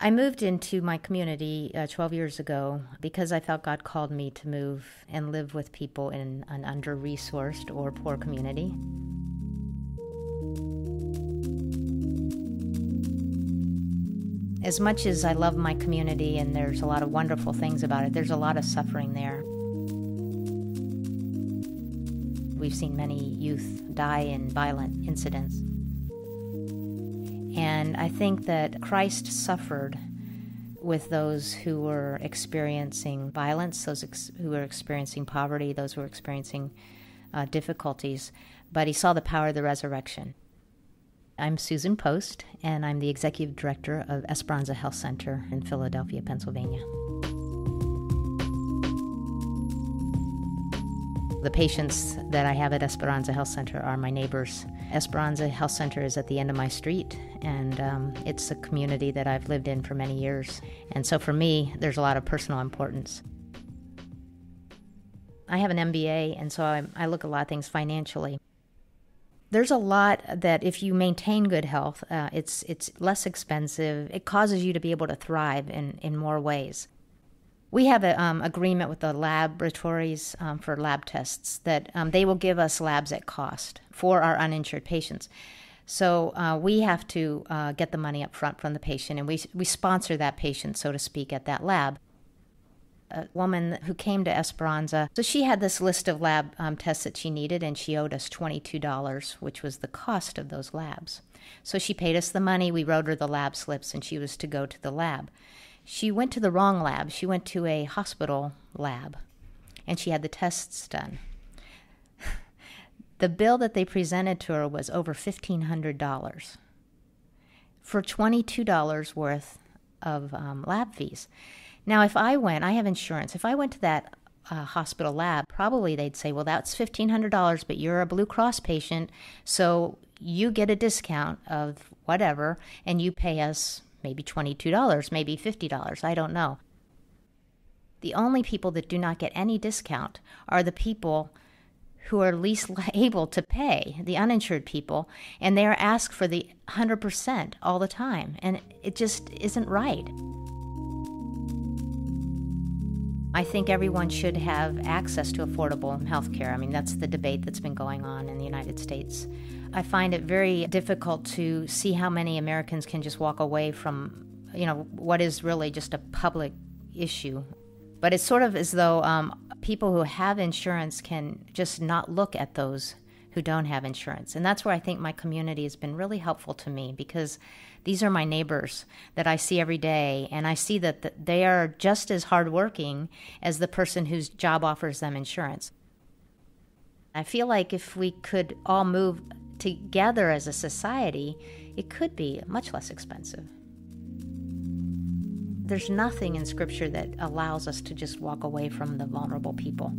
I moved into my community 12 years ago because I felt God called me to move and live with people in an under-resourced or poor community. As much as I love my community and there's a lot of wonderful things about it, there's a lot of suffering there. We've seen many youth die in violent incidents. And I think that Christ suffered with those who were experiencing violence, those who were experiencing poverty, those who were experiencing difficulties, but he saw the power of the resurrection. I'm Susan Post, and I'm the Executive Director of Esperanza Health Center in Philadelphia, Pennsylvania. The patients that I have at Esperanza Health Center are my neighbors. Esperanza Health Center is at the end of my street, and it's a community that I've lived in for many years. And so for me, there's a lot of personal importance. I have an MBA, and so I look at a lot of things financially. There's a lot that if you maintain good health, it's less expensive. It causes you to be able to thrive in more ways. We have an agreement with the laboratories for lab tests that they will give us labs at cost for our uninsured patients. So we have to get the money up front from the patient, and we sponsor that patient, so to speak, at that lab. A woman who came to Esperanza, so she had this list of lab tests that she needed, and she owed us $22, which was the cost of those labs. So she paid us the money, we wrote her the lab slips, and she was to go to the lab. She went to the wrong lab. She went to a hospital lab, and she had the tests done. The bill that they presented to her was over $1,500 for $22 worth of lab fees. Now, if I have insurance. If I went to that hospital lab, probably they'd say, well, that's $1,500, but you're a Blue Cross patient, so you get a discount of whatever, and you pay us maybe $22, maybe $50, I don't know. The only people that do not get any discount are the people who are least able to pay, the uninsured people, and they are asked for the 100% all the time, and it just isn't right. I think everyone should have access to affordable health care. I mean, that's the debate that's been going on in the United States. I find it very difficult to see how many Americans can just walk away from, what is really just a public issue. But it's sort of as though people who have insurance can just not look at those who don't have insurance. And that's where I think my community has been really helpful to me, because these are my neighbors that I see every day, and I see that they are just as hardworking as the person whose job offers them insurance. I feel like if we could all move together as a society, it could be much less expensive. There's nothing in Scripture that allows us to just walk away from the vulnerable people.